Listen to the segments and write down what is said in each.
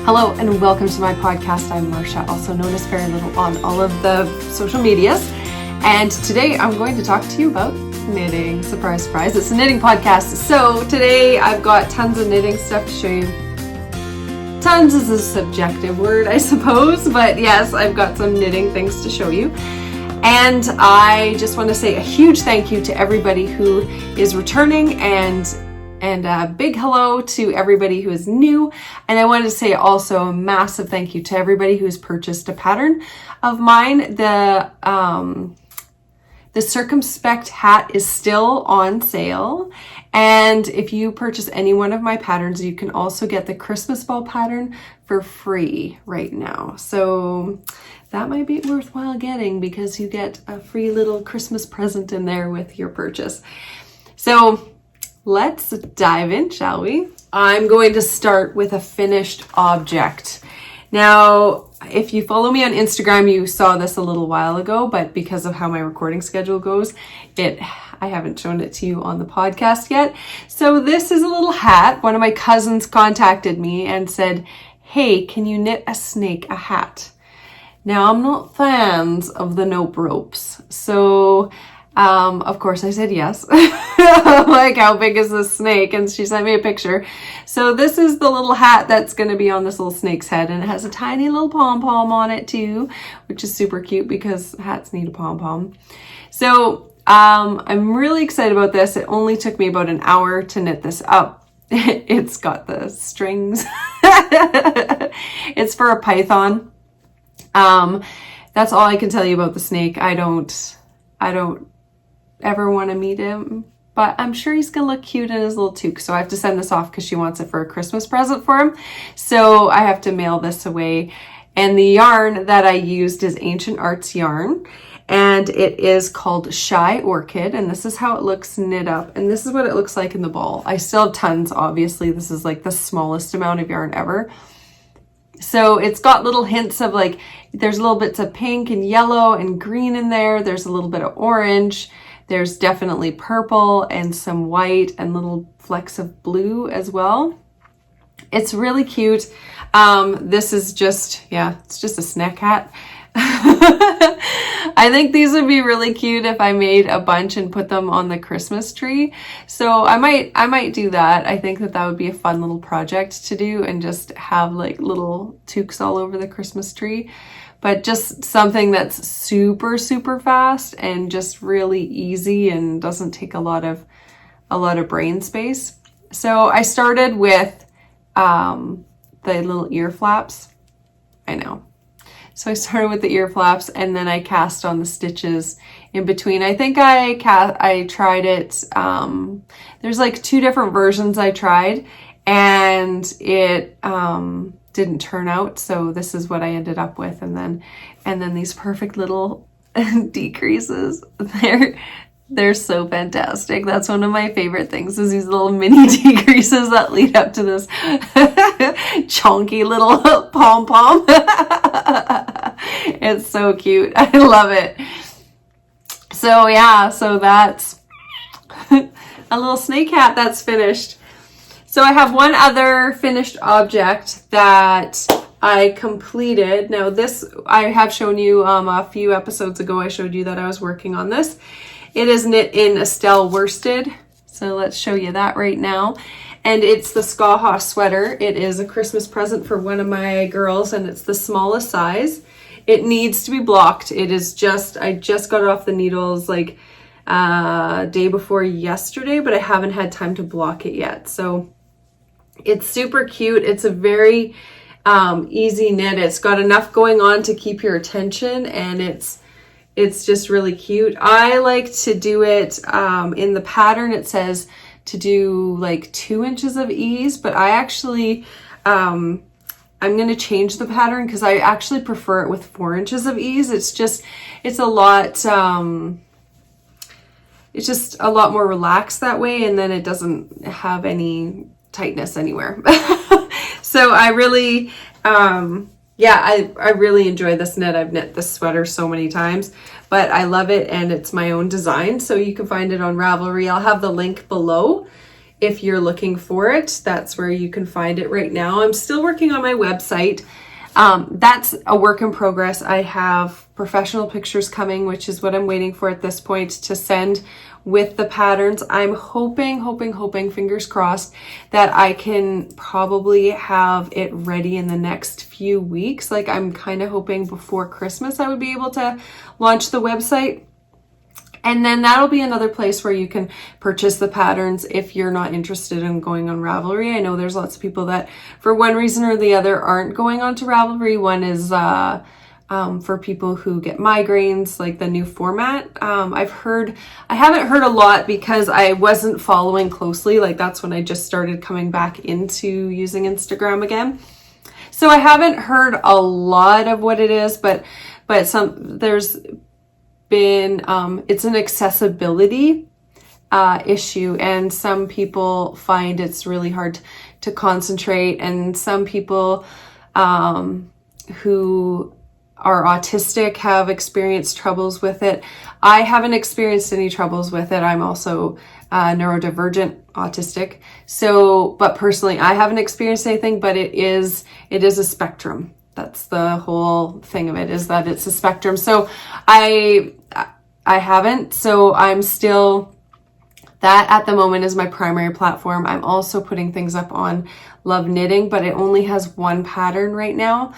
Hello and welcome to my podcast. I'm Marsha, also known as Very Little on all of the social medias. And today I'm going to talk to you about knitting. Surprise, surprise. It's a knitting podcast. So today I've got tons of knitting stuff to show you. Tons is a subjective word, I suppose. But yes, I've got some knitting things to show you. And I just want to say a huge thank you to everybody who is returning and a big hello to everybody who is new. And I wanted to say also a massive thank you to everybody who has purchased a pattern of mine. The circumspect hat is still on sale. And if you purchase any one of my patterns, you can also get the Christmas ball pattern for free right now. So that might be worthwhile getting because you get a free little Christmas present in there with your purchase. So let's dive in, shall we? I'm going to start with a finished object. Now, if you follow me on Instagram, you saw this a little while ago, but because of how my recording schedule goes, I haven't shown it to you on the podcast yet. So this is a little hat. One of my cousins contacted me and said, hey, can you knit a snake a hat? Now, I'm not fans of the nope ropes, so of course I said yes. Like, how big is this snake? And she sent me a picture. So this is the little hat that's going to be on this little snake's head, and it has a tiny little pom-pom on it too, which is super cute because hats need a pom-pom. So I'm really excited about this. It only took me about an hour to knit this up. It's got the strings. It's for a python. That's all I can tell you about the snake. I don't ever want to meet him, but I'm sure he's gonna look cute in his little toque. So I have to send this off because she wants it for a Christmas present for him. So I have to mail this away. And the yarn that I used is Ancient Arts yarn, and it is called Shy Orchid, and this is how it looks knit up, and this is what it looks like in the ball. I still have tons, obviously. This is like the smallest amount of yarn ever. So it's got little hints of, like, there's little bits of pink and yellow and green in there. There's a little bit of orange. There's definitely purple and some white and little flecks of blue as well. It's really cute. This is just, it's just a snack hat. I think these would be really cute if I made a bunch and put them on the Christmas tree. So I might do that. I think that would be a fun little project to do and just have like little toques all over the Christmas tree. But just something that's super, super fast and just really easy and doesn't take a lot of brain space. So I started with the little ear flaps. I know. So I started with the ear flaps and then I cast on the stitches in between. I think I tried it. There's like 2 different versions I tried, and it didn't turn out. So this is what I ended up with. And then these perfect little decreases. They're so fantastic. That's one of my favorite things, is these little mini decreases that lead up to this chunky little pom-pom. It's so cute. I love it. So yeah, so that's a little snake hat that's finished. So I have one other finished object that I completed. Now this, I have shown you a few episodes ago, I showed you that I was working on this. It is knit in Estelle Worsted. So let's show you that right now. And it's the Skaha Sweater. It is a Christmas present for one of my girls, and it's the smallest size. It needs to be blocked. It is just, I just got it off the needles like day before yesterday, but I haven't had time to block it yet. So it's super cute. It's a very easy knit. It's got enough going on to keep your attention, and it's just really cute. I like to do it in the pattern. It says to do like 2 inches of ease, but I actually, I'm going to change the pattern because I actually prefer it with 4 inches of ease. It's a lot, it's just a lot more relaxed that way, and then it doesn't have any tightness anywhere. So I really, I really enjoy this knit. I've knit this sweater so many times, but I love it, and it's my own design. So you can find it on Ravelry. I'll have the link below if you're looking for it, that's where you can find it right now. I'm still working on my website. That's a work in progress. I have professional pictures coming, which is what I'm waiting for at this point to send with the patterns. I'm hoping, fingers crossed, that I can probably have it ready in the next few weeks. Like, I'm kind of hoping before Christmas I would be able to launch the website. And then that'll be another place where you can purchase the patterns if you're not interested in going on Ravelry. I know there's lots of people that, for one reason or the other, aren't going on to Ravelry. One is for people who get migraines, like the new format. I haven't heard a lot because I wasn't following closely. Like, that's when I just started coming back into using Instagram again. So I haven't heard a lot of what it is, but there's been, it's an accessibility issue, and some people find it's really hard to concentrate, and some people who are autistic have experienced troubles with it. I haven't experienced any troubles with it. I'm also neurodivergent autistic. So, but personally, I haven't experienced anything, but it is a spectrum. That's the whole thing of it, is that it's a spectrum. So I haven't, so I'm still, that at the moment is my primary platform. I'm also putting things up on Love Knitting, but it only has one pattern right now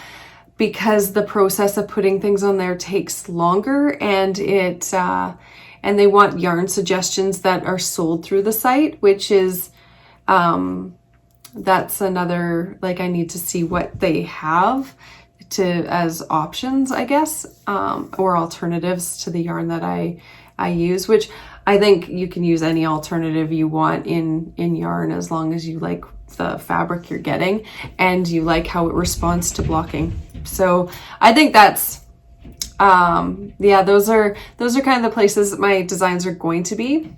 because the process of putting things on there takes longer, and and they want yarn suggestions that are sold through the site, which is, that's another, like, I need to see what they have as options, I guess, or alternatives to the yarn that I use, which I think you can use any alternative you want in yarn, as long as you like the fabric you're getting and you like how it responds to blocking. So I think that's, yeah, those are kind of the places my designs are going to be.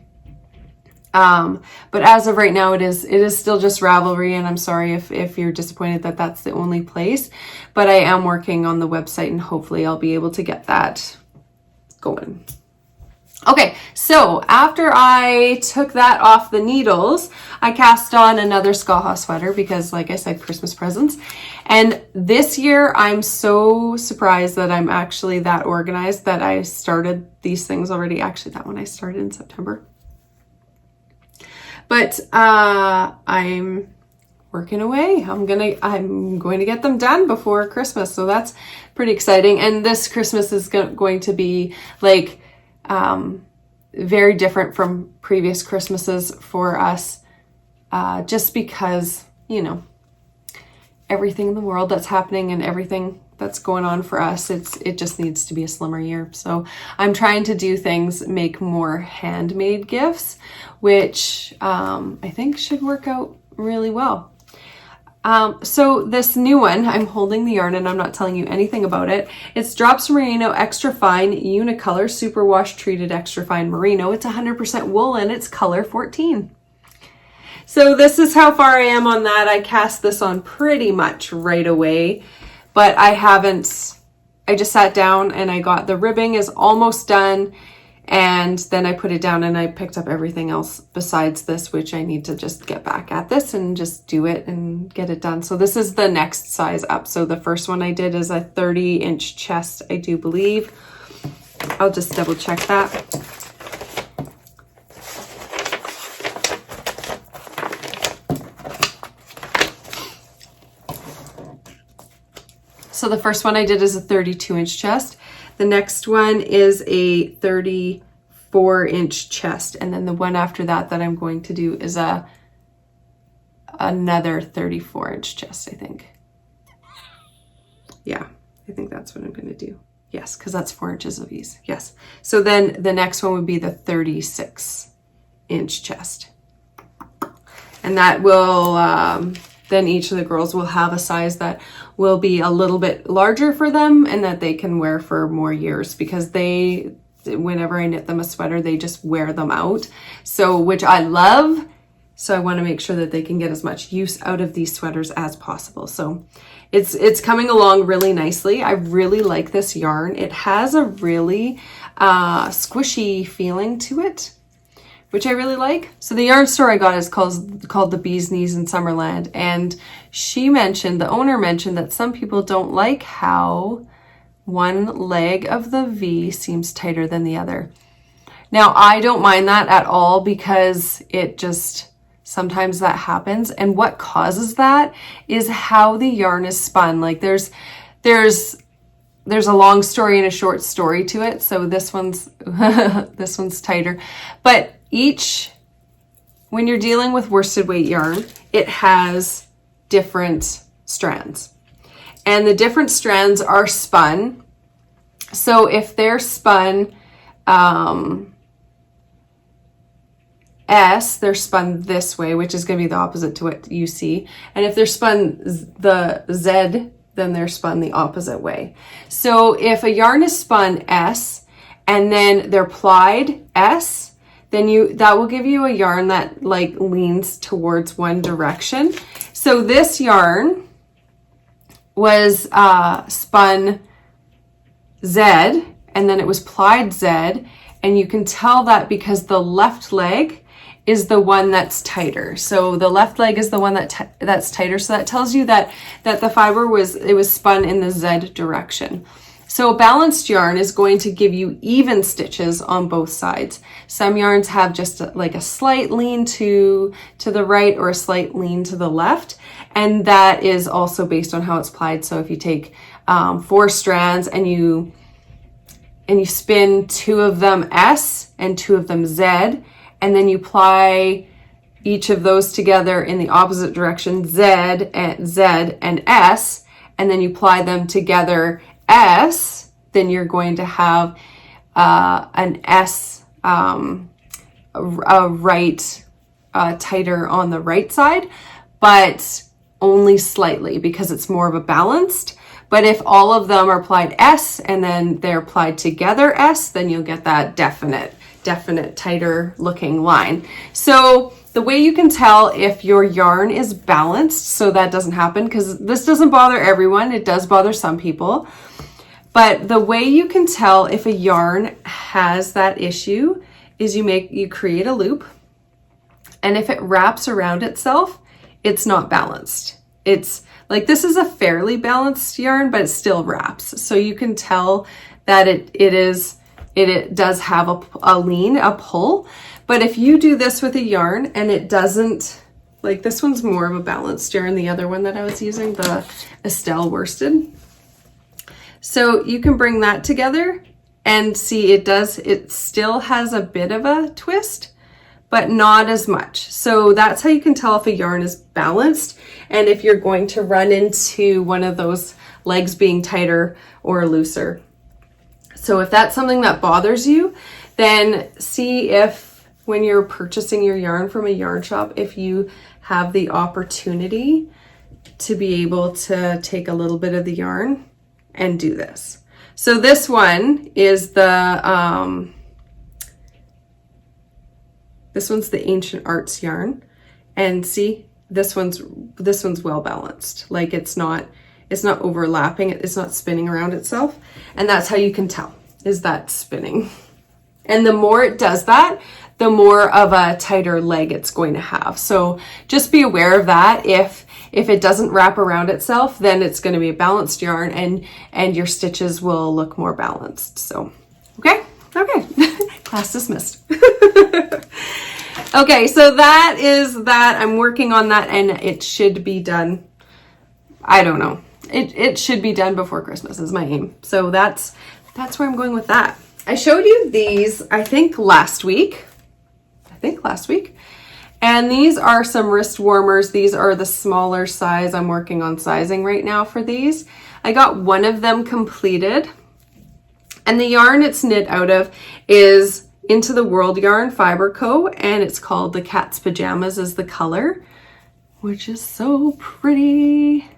But as of right now, it is still just Ravelry, and I'm sorry if you're disappointed that that's the only place, but I am working on the website, and hopefully I'll be able to get that going. Okay, so after I took that off the needles, I cast on another Skaha sweater because, like I said, Christmas presents. And this year, I'm so surprised that I'm actually that organized that I started these things already. Actually, that one I started in September. But I'm working away. I'm going to get them done before Christmas, so that's pretty exciting. And this Christmas is going to be like very different from previous Christmases for us, just because, you know, everything in the world that's happening and everything that's going on for us, it just needs to be a slimmer year. So I'm trying to do things, make more handmade gifts, which I think should work out really well. So this new one, I'm holding the yarn and I'm not telling you anything about it. It's Drops Merino Extrafine Unicolor Superwash Treated Extrafine Merino. It's 100% wool and it's color 14. So this is how far I am on that. I cast this on pretty much right away, but I just sat down and I got the ribbing is almost done. And then I put it down and I picked up everything else besides this, which I need to just get back at this and just do it and get it done. So this is the next size up. So the first one I did is a 30-inch chest, I do believe. I'll just double check that. So the first one I did is a 32-inch chest. The next one is a 34-inch chest. And then the one after that I'm going to do is another 34-inch chest, I think. Yeah, I think that's what I'm going to do. Yes, because that's 4 inches of ease. Yes. So then the next one would be the 36-inch chest. And that will, then each of the girls will have a size that will be a little bit larger for them and that they can wear for more years, because whenever I knit them a sweater, they just wear them out. So, which I love. So I want to make sure that they can get as much use out of these sweaters as possible. So it's coming along really nicely. I really like this yarn. It has a really squishy feeling to it, which I really like. So the yarn store I got is called the Bee's Knees in Summerland. And the owner mentioned that some people don't like how one leg of the V seems tighter than the other. Now, I don't mind that at all because sometimes that happens. And what causes that is how the yarn is spun. Like there's a long story and a short story to it. So this one's tighter. But when you're dealing with worsted weight yarn, it has different strands. And the different strands are spun. So if they're spun S, they're spun this way, which is going to be the opposite to what you see. And if they're spun the Z, then they're spun the opposite way. So if a yarn is spun S and then they're plied S, then that will give you a yarn that like leans towards one direction. So this yarn was spun Z and then it was plied Z, and you can tell that because the left leg is the one that's tighter. So the left leg is the one that's tighter. So that tells you that the fiber was spun in the Z direction. So a balanced yarn is going to give you even stitches on both sides. Some yarns have just like a slight lean to the right or a slight lean to the left. And that is also based on how it's plied. So if you take 4 strands and you spin 2 of them S and 2 of them Z, and then you ply each of those together in the opposite direction, Z and S, and then you ply them together S, then you're going to have an S, tighter on the right side, but only slightly because it's more of a balanced. But if all of them are plied S and then they're plied together S, then you'll get that definite tighter looking line. So the way you can tell if your yarn is balanced, so that doesn't happen, because this doesn't bother everyone, it does bother some people, but the way you can tell if a yarn has that issue is you create a loop, and if it wraps around itself, it's not balanced. It's like, this is a fairly balanced yarn, but it still wraps. So you can tell that it does have a lean, a pull. But if you do this with a yarn and it doesn't, like this one's more of a balanced yarn, the other one that I was using, the Estelle Worsted. So you can bring that together and see it still has a bit of a twist, but not as much. So that's how you can tell if a yarn is balanced and if you're going to run into one of those legs being tighter or looser. So if that's something that bothers you, then see if when you're purchasing your yarn from a yarn shop, if you have the opportunity to be able to take a little bit of the yarn and do this. So this one is this one's the Ancient Arts yarn, and see, this one's well balanced. Like it's not overlapping, it's not spinning around itself, and that's how you can tell, is that spinning. And the more it does that, the more of a tighter leg it's going to have. So just be aware of that. If it doesn't wrap around itself, then it's going to be a balanced yarn, and your stitches will look more balanced. So okay class dismissed. Okay, so that is that. I'm working on that, and it should be done, I don't know, it should be done before Christmas is my aim. So that's where I'm going with that. I showed you these, I think last week, and these are some wrist warmers. These are the smaller size. I'm working on sizing right now for these. I got one of them completed, and the yarn it's knit out of is Into the World yarn, Fiber Co, and it's called the Cat's Pajamas is the color, which is so pretty.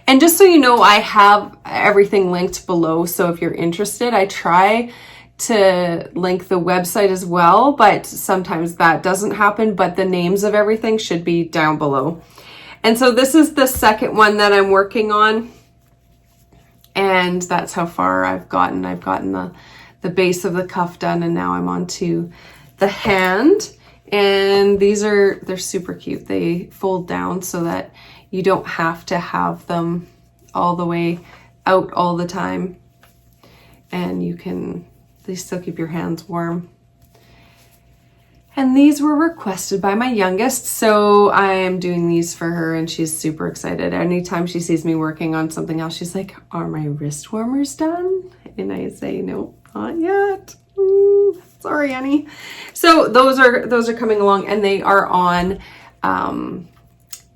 And just so you know, I have everything linked below, so if you're interested, I try to link the website as well, but sometimes that doesn't happen, but the names of everything should be down below. And so this is the second one that I'm working on, and that's how far I've gotten. I've gotten the base of the cuff done, and now I'm on to the hand. And they're super cute. They fold down so that you don't have to have them all the way out all the time. And they still keep your hands warm. And these were requested by my youngest, so I am doing these for her, and she's super excited. Anytime she sees me working on something else, she's like, "Are my wrist warmers done?" And I say, "No, not yet. Sorry, Annie." So those are coming along, and they are on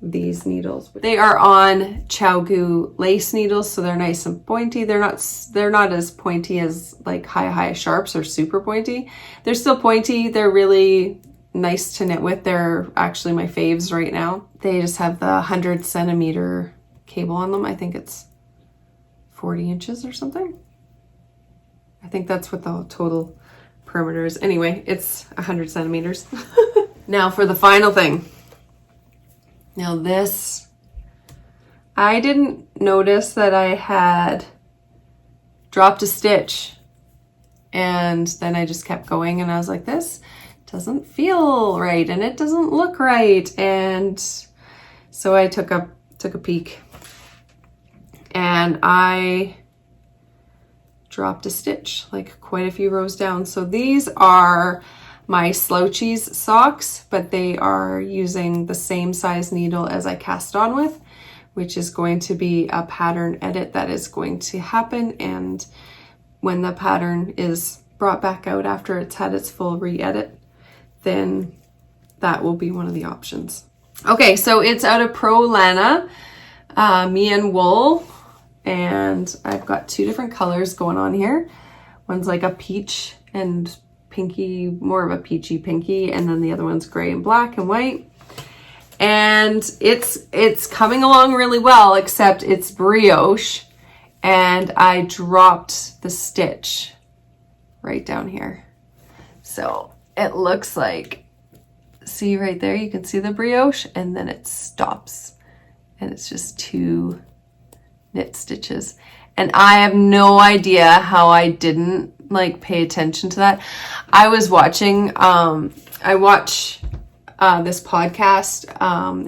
these needles. They are on Chowgu lace needles, so they're nice and pointy. They're not as pointy as like high sharps or super pointy. They're still pointy. They're really nice to knit with. They're actually my faves right now. They just have the 100 centimeter cable on them. I think it's 40 inches or something. I think that's what the total perimeter is. Anyway, it's 100 centimeters. Now for the final thing. Now this, I didn't notice that I had dropped a stitch, and then I just kept going, and I was like, this doesn't feel right and it doesn't look right. And so I took a peek, and I dropped a stitch like quite a few rows down. So these are my Slouchies socks, but they are using the same size needle as I cast on with, which is going to be a pattern edit that is going to happen. And when the pattern is brought back out after it's had its full re-edit, then that will be one of the options. Okay, so it's out of Prolana, Meine wool, and I've got two different colors going on here. One's like a peach and pinky, more of a peachy pinky, and then the other one's gray and black and white. And it's coming along really well, except it's brioche, and I dropped the stitch right down here. So it looks like, see right there, you can see the brioche, and then it stops, and it's just 2 knit stitches. And I have no idea how I didn't like pay attention to that. I was watching, I watch this podcast.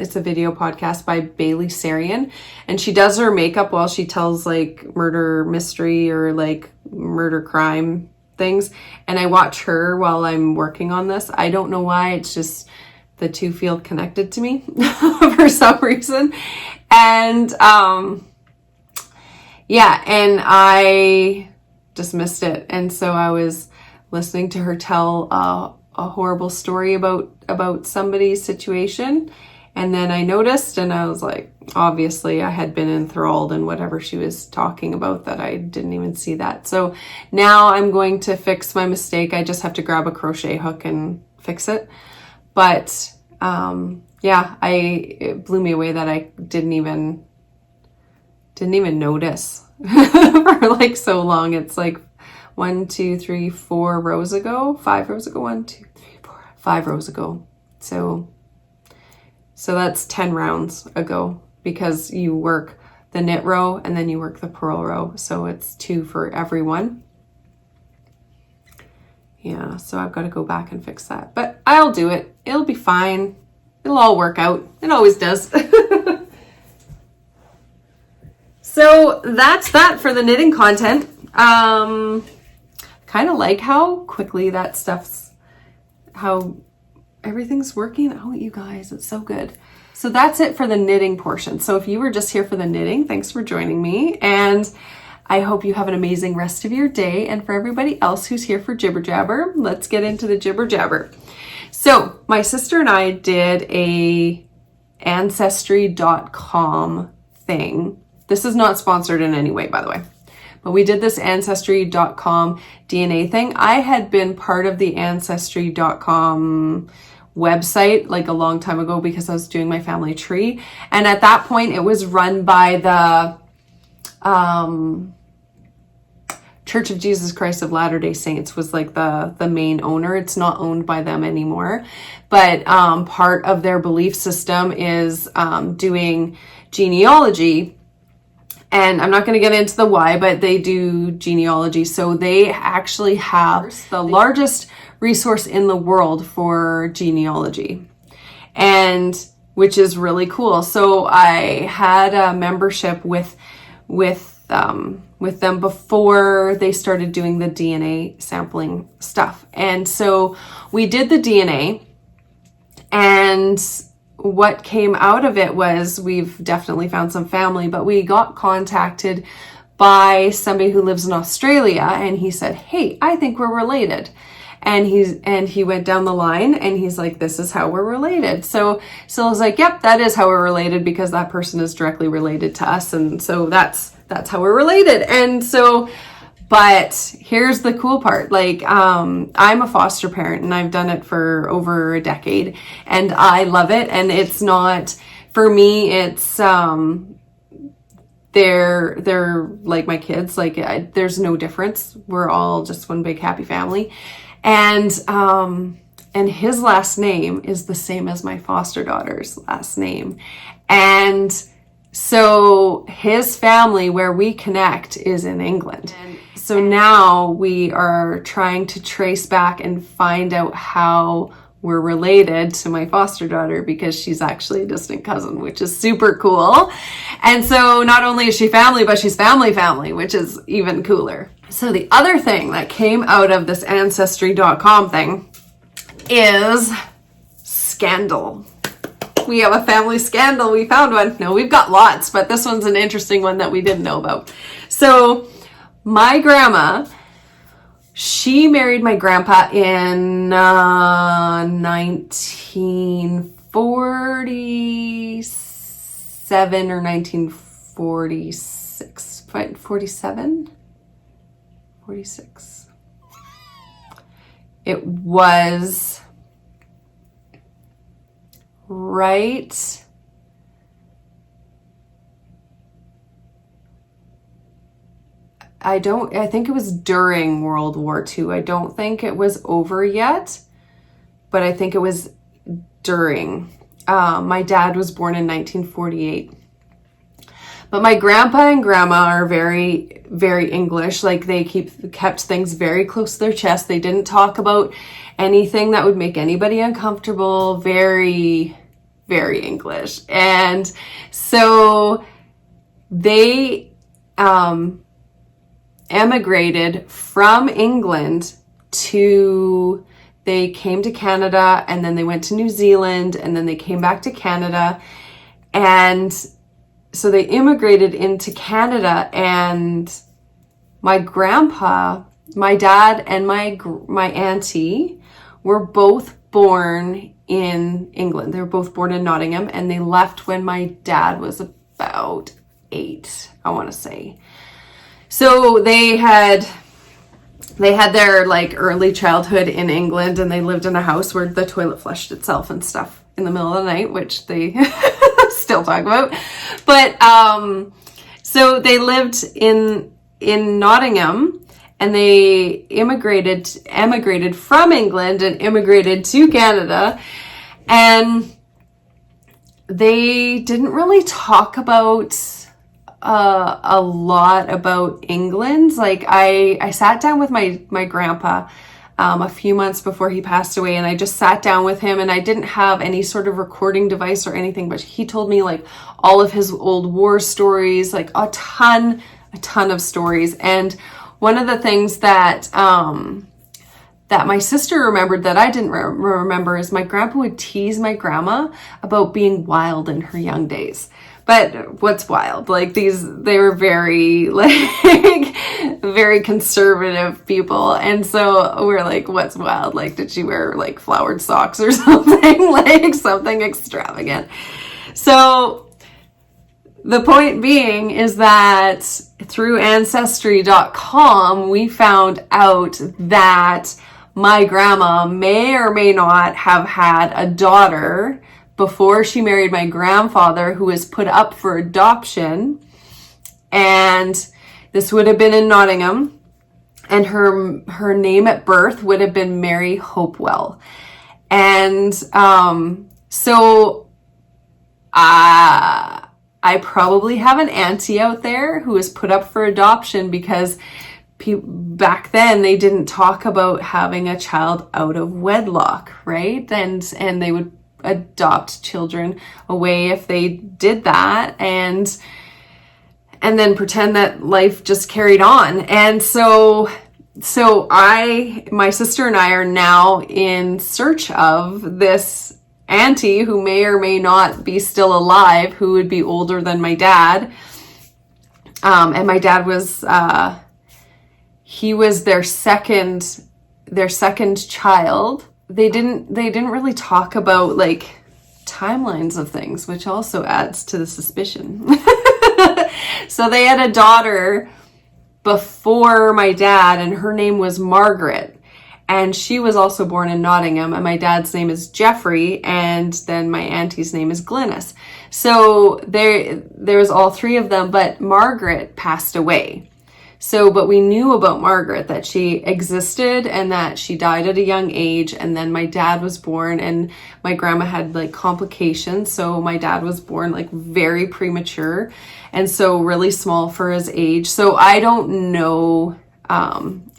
It's a video podcast by Bailey Sarian, and she does her makeup while she tells like murder mystery or like murder crime things. And I watch her while I'm working on this. I don't know why, it's just the two feel connected to me for some reason. And yeah, and I just missed it. And so I was listening to her tell a horrible story about somebody's situation, and then I noticed, and I was like, obviously I had been enthralled in whatever she was talking about that I didn't even see that. So now I'm going to fix my mistake. I just have to grab a crochet hook and fix it. But yeah, it blew me away that I didn't even notice for like so long. It's like 1, 2, 3, 4 rows ago, 5 rows ago, 1, 2, 3, 4, 5 rows ago. So that's 10 rounds ago, because you work the knit row and then you work the purl row. So it's 2 for every one. Yeah, so I've got to go back and fix that, but I'll do it. It'll be fine. It'll all work out. It always does. So that's that for the knitting content. Kind of like how quickly how everything's working out, you guys. It's so good. So that's it for the knitting portion. So if you were just here for the knitting, thanks for joining me. And I hope you have an amazing rest of your day. And for everybody else who's here for Jibber Jabber, let's get into the Jibber Jabber. So my sister and I did a Ancestry.com thing. This is not sponsored in any way, by the way. But we did this Ancestry.com DNA thing. I had been part of the Ancestry.com website like a long time ago because I was doing my family tree. And at that point, it was run by the Church of Jesus Christ of Latter-day Saints was like the main owner. It's not owned by them anymore. But part of their belief system is doing genealogy. And I'm not going to get into the why, but they do genealogy. So they actually have the largest resource in the world for genealogy, and which is really cool. So I had a membership with them before they started doing the DNA sampling stuff. And so we did the DNA, and what came out of it was we've definitely found some family, but we got contacted by somebody who lives in Australia, and he said, hey, I think we're related. And he went down the line and he's like, this is how we're related. So I was like, yep, that is how we're related, because that person is directly related to us. And so that's how we're related. And so, but here's the cool part. Like, I'm a foster parent and I've done it for over a decade and I love it. And it's not, for me, it's, they're like my kids. Like, there's no difference. We're all just one big happy family. And his last name is the same as my foster daughter's last name. And so his family, where we connect, is in England. So now we are trying to trace back and find out how we're related to my foster daughter, because she's actually a distant cousin, which is super cool. And so not only is she family, but she's family, which is even cooler. So the other thing that came out of this Ancestry.com thing is scandal. We have a family scandal. We found one. No, we've got lots, but this one's an interesting one that we didn't know about. So my grandma, she married my grandpa in 1947 or 1946. 46. It was right I think it was during World War II. I don't think it was over yet, but I think it was during. My dad was born in 1948. But my grandpa and grandma are very, very English. Like, they kept things very close to their chest. They didn't talk about anything that would make anybody uncomfortable. Very, very English. And so they emigrated from England they came to Canada, and then they went to New Zealand, and then they came back to Canada. And so they immigrated into Canada, and my grandpa, my dad, and my auntie were both born in England. They were both born in Nottingham, and they left when my dad was about 8, I want to say. So they had their like early childhood in England, and they lived in a house where the toilet flushed itself and stuff in the middle of the night, which they still talk about. But so they lived in Nottingham, and they emigrated from England and immigrated to Canada, and they didn't really talk about a lot about England. Like, I sat down with my grandpa a few months before he passed away, and I just sat down with him, and I didn't have any sort of recording device or anything, but he told me like all of his old war stories, like a ton of stories. And one of the things that my sister remembered that I didn't remember is my grandpa would tease my grandma about being wild in her young days. But what's wild? Like, they were very, like, very conservative people. And so we're like, what's wild? Like, did she wear, like, flowered socks or something? Like, something extravagant. So the point being is that through Ancestry.com, we found out that my grandma may or may not have had a daughter before she married my grandfather, who was put up for adoption. And this would have been in Nottingham. And her name at birth would have been Mary Hopewell. And so I probably have an auntie out there who was put up for adoption because back then they didn't talk about having a child out of wedlock, right? And they would adopt children away if they did that, and then pretend that life just carried on. And so my sister and I are now in search of this auntie who may or may not be still alive, who would be older than my dad. And my dad was, he was their second child. They didn't really talk about like timelines of things, which also adds to the suspicion. So they had a daughter before my dad, and her name was Margaret. And she was also born in Nottingham, and my dad's name is Jeffrey, and then my auntie's name is Glynis. So there was all three of them, but Margaret passed away. So, but we knew about Margaret, that she existed and that she died at a young age. And then my dad was born, and my grandma had like complications. So my dad was born like very premature, and so really small for his age. So I don't know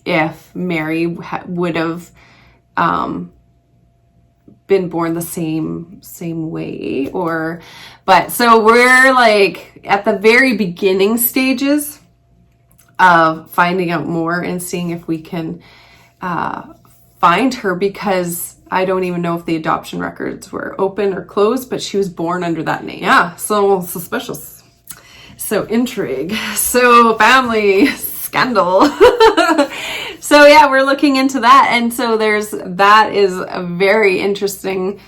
if Mary would have been born the same way, but so we're like at the very beginning stages of finding out more and seeing if we can find her, because I don't even know if the adoption records were open or closed, but she was born under that name. Yeah, so suspicious. So intrigue. So family scandal. So yeah, we're looking into that. And so that is a very interesting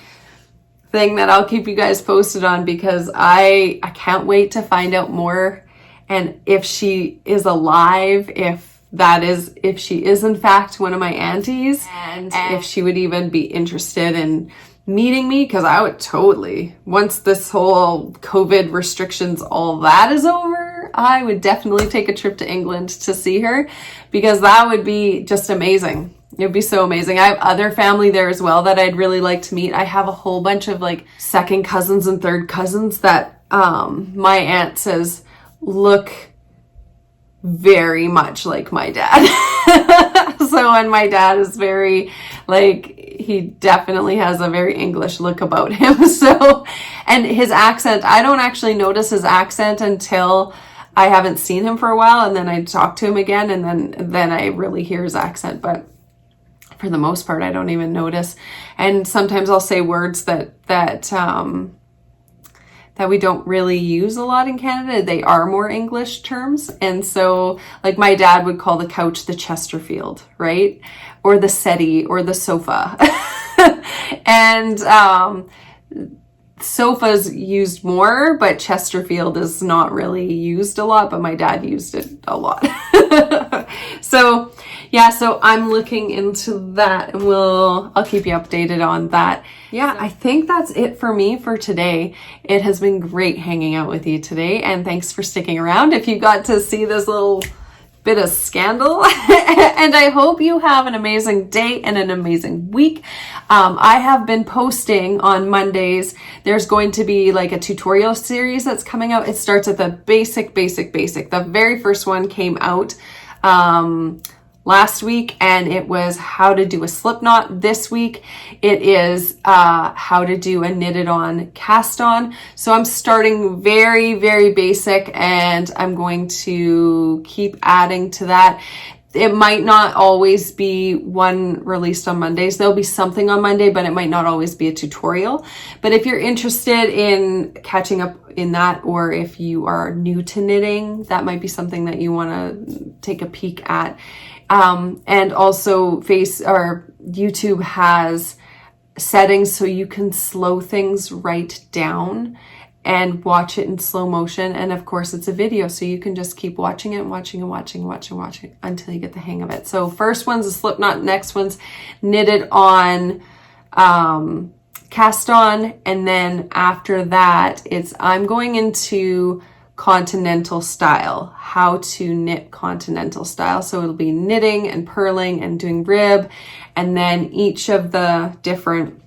thing that I'll keep you guys posted on, because I can't wait to find out more. And if she is alive, if she is in fact one of my aunties, and if she would even be interested in meeting me, because I would totally, once this whole COVID restrictions, all that is over, I would definitely take a trip to England to see her, because that would be just amazing. It would be so amazing. I have other family there as well that I'd really like to meet. I have a whole bunch of like second cousins and third cousins that my aunt says look very much like my dad. So, and my dad is very, like, he definitely has a very English look about him. So, and his accent, I don't actually notice his accent until I haven't seen him for a while, and then I talk to him again, and then I really hear his accent. But for the most part, I don't even notice. And sometimes I'll say words that we don't really use a lot in Canada. They are more English terms. And so like my dad would call the couch the Chesterfield, right? Or the settee or the sofa. And sofa's used more, but Chesterfield is not really used a lot, but my dad used it a lot. So yeah, so I'm looking into that, and I'll keep you updated on that. Yeah, I think that's it for me for today. It has been great hanging out with you today, and thanks for sticking around if you got to see this little bit of scandal. And I hope you have an amazing day and an amazing week. I have been posting on Mondays. There's going to be like a tutorial series that's coming out. It starts at the basic. The very first one came out last week, and it was how to do a slip knot. This week it is how to do a knitted on cast on. So I'm starting very, very basic, and I'm going to keep adding to that. It might not always be one released on Mondays. There'll be something on Monday, but it might not always be a tutorial. But if you're interested in catching up in that, or if you are new to knitting, that might be something that you want to take a peek at. And also YouTube has settings so you can slow things right down and watch it in slow motion. And of course it's a video, so you can just keep watching it and watching until you get the hang of it. So first one's a slip knot, next one's knitted on, cast on. And then after that, I'm going into continental style, how to knit continental style. So it'll be knitting and purling and doing rib, and then each of the different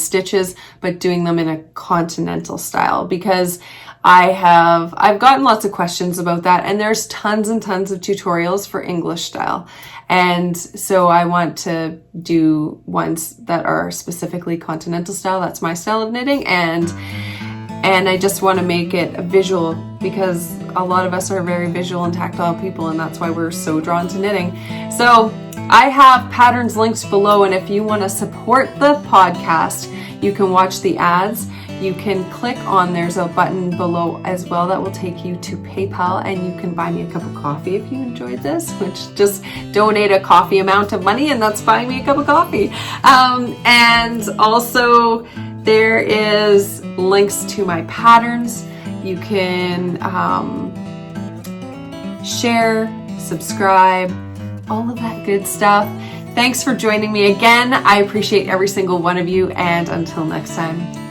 stitches, but doing them in a continental style, because I've gotten lots of questions about that, and there's tons and tons of tutorials for English style. And so I want to do ones that are specifically continental style. That's my style of knitting, and I just want to make it a visual, because a lot of us are very visual and tactile people, and that's why we're so drawn to knitting. So I have patterns linked below, and if you want to support the podcast, you can watch the ads. You can click on, there's a button below as well that will take you to PayPal, and you can buy me a cup of coffee if you enjoyed this, which just donate a coffee amount of money, and that's buying me a cup of coffee. And also there is links to my patterns. You can share, subscribe, all of that good stuff. Thanks for joining me again. I appreciate every single one of you, and until next time.